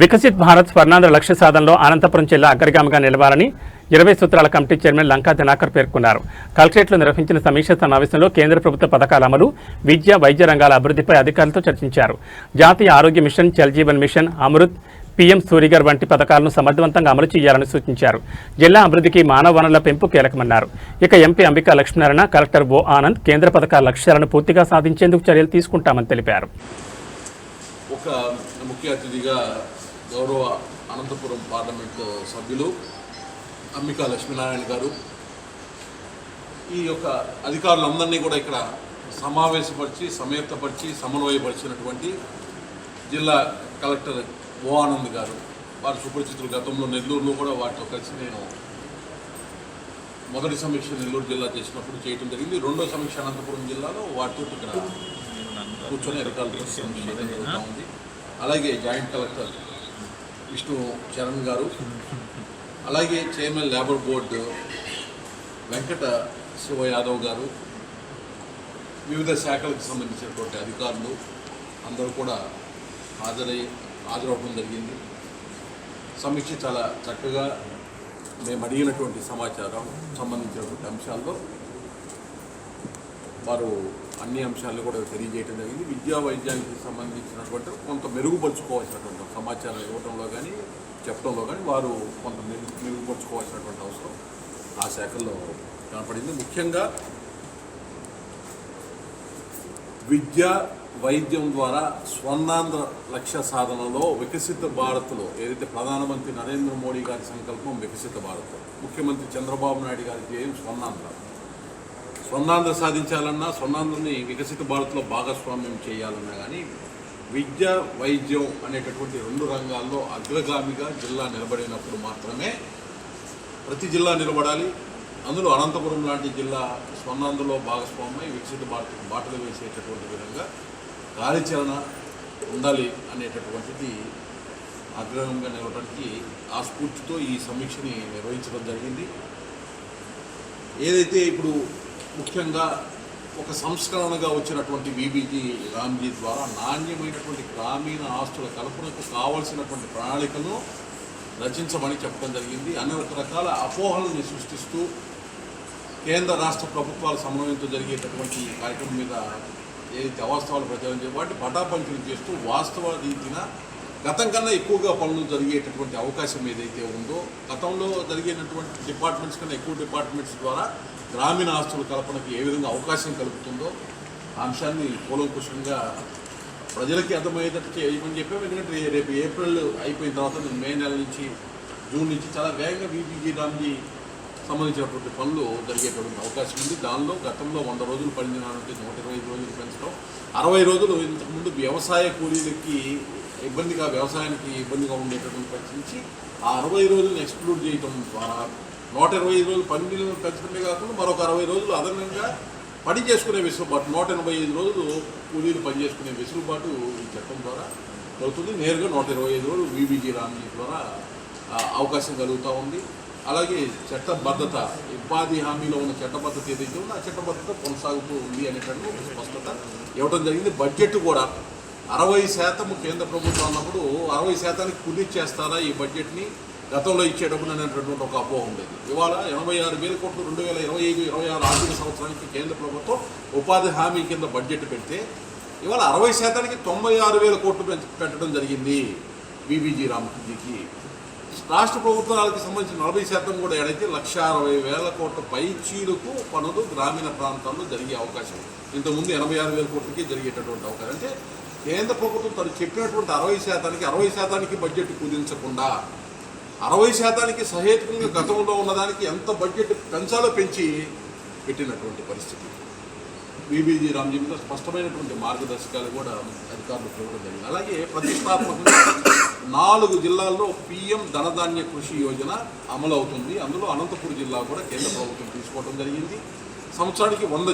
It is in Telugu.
వికసిత్ భారత్ స్వర్ణాంధ్ర లక్ష్య సాధనలో అనంతపురం జిల్లా అగ్రగామిగా నిలవాలని 20 సూత్రాల కమిటీ చైర్మన్ లంకా దినాకర్ పేర్కొన్నారు. కలెక్టరేట్లో నిర్వహించిన సమీక్ష సమావేశంలో కేంద్ర ప్రభుత్వ పథకాల అమలు, విద్య, వైద్య రంగాల అభివృద్ధిపై అధికారులతో చర్చించారు. జాతీయ ఆరోగ్య mission, Jal Jeevan mission, Amrut, PM Suryaghar వంటి పథకాలను సమర్థవంతంగా అమలు చేయాలని సూచించారు. జిల్లా అభివృద్ధికి మానవ వనరుల పెంపు కీలకమన్నారు. ఇక ఎంపీ అంబికా లక్ష్మీనారాయణ, కలెక్టర్ ఓ ఆనంద్ కేంద్ర పథకాల లక్ష్యాలను పూర్తిగా సాధించేందుకు చర్యలు తీసుకుంటామని తెలిపారు. ఒక ముఖ్య అతిథిగా గౌరవ అనంతపురం పార్లమెంటు సభ్యులు అంబికా లక్ష్మీనారాయణ గారు ఈ యొక్క అధికారులందరినీ కూడా ఇక్కడ సమావేశపరిచి సమేతపరిచి సమన్వయపరిచినటువంటి జిల్లా కలెక్టర్ ఓ ఆనంద్ గారు, వారి సుపరిచితులు. గతంలో నెల్లూరులో కూడా వారితో కలిసి నేను మొదటి సమీక్ష నెల్లూరు జిల్లా చేసినప్పుడు చేయడం జరిగింది. రెండో సమీక్ష అనంతపురం జిల్లాలో వారితో ఇక్కడ కూర్చొని అధికారులతో సమీక్ష జరుగుతూ ఉంది. అలాగే జాయింట్ కలెక్టర్ విష్ణు చరణ్ గారు, అలాగే chairman labour board Venkata Shiva Yadav గారు, వివిధ శాఖలకు సంబంధించినటువంటి అధికారులు అందరూ కూడా హాజరవడం జరిగింది. సమీక్ష చాలా చక్కగా మేము అడిగినటువంటి సమాచారం సంబంధించినటువంటి అంశాల్లో వారు అన్ని అంశాలను కూడా తెలియజేయడం జరిగింది. విద్యా వైద్యానికి సంబంధించినటువంటి కొంత మెరుగుపరుచుకోవాల్సినటువంటి సమాచారం ఇవ్వడంలో కానీ చెప్పడంలో కానీ వారు కొంత మెరుగుపరుచుకోవాల్సినటువంటి అవసరం ఆ శాఖల్లో కనపడింది. ముఖ్యంగా విద్య వైద్యం ద్వారా స్వర్ణాంధ్ర లక్ష్య సాధనలో వికసిత భారత్లో ఏదైతే ప్రధానమంత్రి నరేంద్ర మోడీ గారి సంకల్పం వికసిత భారత్, ముఖ్యమంత్రి చంద్రబాబు నాయుడు గారి ధ్యేయం స్వర్ణాంధ్ర సాధించాలన్నా, స్వర్ణాంధ్రని వికసిత భారత్లో భాగస్వామ్యం చేయాలన్నా కానీ విద్య వైద్యం అనేటటువంటి రెండు రంగాల్లో అగ్రగామిగా జిల్లా నిలబడినప్పుడు మాత్రమే ప్రతి జిల్లా నిలబడాలి. అందులో అనంతపురం లాంటి జిల్లా స్వర్ణాంధ్రలో భాగస్వామ్యం వికసిత భారత్కు బాటలు వేసేటటువంటి విధంగా కార్యాచరణ ఉండాలి అనేటటువంటిది అగ్రగంగా నిలవడానికి ఆ స్ఫూర్తితో ఈ సమీక్షని నిర్వహించడం జరిగింది. ఏదైతే ఇప్పుడు ముఖ్యంగా ఒక సంస్కరణగా వచ్చినటువంటి విబిజి రామ్జీ ద్వారా నాణ్యమైనటువంటి గ్రామీణ ఆస్తుల కల్పనకు కావాల్సినటువంటి ప్రణాళికలను రచించమని చెప్పడం జరిగింది. అనేక రకాల అపోహలను సృష్టిస్తూ కేంద్ర రాష్ట్ర ప్రభుత్వాల సమన్వయంతో జరిగేటటువంటి కార్యక్రమం మీద ఏదైతే అవాస్తవాలు ప్రచారం చేసి వాటిని పటాపంచలు చేస్తూ వాస్తవ రీతిన గతం కన్నా ఎక్కువగా పనులు జరిగేటటువంటి అవకాశం ఏదైతే ఉందో, గతంలో జరిగేటటువంటి డిపార్ట్మెంట్స్ కన్నా ఎక్కువ డిపార్ట్మెంట్స్ ద్వారా గ్రామీణ ఆస్తుల కల్పనకి ఏ విధంగా అవకాశం కలుగుతుందో ఆ అంశాన్ని కూలంకుషంగా ప్రజలకి అర్థమయ్యేటట్టు చేయమని చెప్పాము. ఎందుకంటే రేపు ఏప్రిల్ అయిపోయిన తర్వాత మే నెల నుంచి జూన్ నుంచి చాలా వేగంగా విబిజి రామ్జీ సంబంధించినటువంటి పనులు జరిగేటువంటి అవకాశం ఉంది. దానిలో గతంలో 100 రోజులు పడింది నాటి 125 రోజులు పెంచడం, 60 రోజులు ఇంతకుముందు వ్యవసాయ కూలీలకి వ్యవసాయానికి ఇబ్బందిగా ఉండేటటువంటి పరిస్థితి నుంచి ఆ 60 రోజులను ఎక్స్క్లూడ్ చేయడం ద్వారా 125 రోజులు పనిని పెంచడమే కాకుండా మరొక 60 రోజులు అదనంగా పని చేసుకునే వెసులుబాటు, 185 రోజులు కూలీలు పనిచేసుకునే వెసులుబాటు ఈ చట్టం ద్వారా కలుగుతుంది. నేరుగా 125 రోజులు విబిజి రామ్జీ ద్వారా అవకాశం కలుగుతూ ఉంది. అలాగే చట్టబద్ధత, ఉపాధి హామీలో ఉన్న చట్టబద్ధత ఏదైతే ఉందో ఆ చట్టబద్ధత కొనసాగుతూ ఉంది అనేటటువంటి స్పష్టత ఇవ్వడం జరిగింది. బడ్జెట్ కూడా 60% కేంద్ర ప్రభుత్వం అన్నప్పుడు 60%కి కుదిర్చేస్తారా ఈ బడ్జెట్ని గతంలో ఇచ్చేటప్పుడు అనేటటువంటి ఒక అపోహ ఉండేది. ఇవాళ 86,000 కోట్లు 2025-26 ఆర్థిక సంవత్సరానికి కేంద్ర ప్రభుత్వం ఉపాధి హామీ కింద బడ్జెట్ పెడితే ఇవాళ 60%కి 96,000 కోట్లు పెట్టడం జరిగింది విబిజి రామ్జీకి. రాష్ట్ర ప్రభుత్వాలకు సంబంధించిన 40% కూడా ఏడైతే 1,60,000 కోట్ల పైచీలకు పనులు గ్రామీణ ప్రాంతాల్లో జరిగే అవకాశం, ఇంతకుముందు 86,000 కోట్లకి జరిగేటటువంటి అవకాశం. అంటే కేంద్ర ప్రభుత్వం తను చెప్పినటువంటి 60%కి బడ్జెట్ కుదించకుండా 60%కి సహేతుకంగా గతంలో ఉన్నదానికి ఎంత బడ్జెట్ పెంచాలో పెంచి పెట్టినటువంటి పరిస్థితి. విబిజి రామ్జీ మీద స్పష్టమైనటువంటి మార్గదర్శకాలు కూడా అధికారులు చూడడం జరిగింది. అలాగే ప్రతిష్టాత్మకంగా 4 జిల్లాల్లో పీఎం ధనధాన్య కృషి యోజన అమలు అవుతుంది. అందులో అనంతపురం జిల్లా కూడా కేంద్ర ప్రభుత్వం తీసుకోవడం జరిగింది. సంవత్సరానికి 100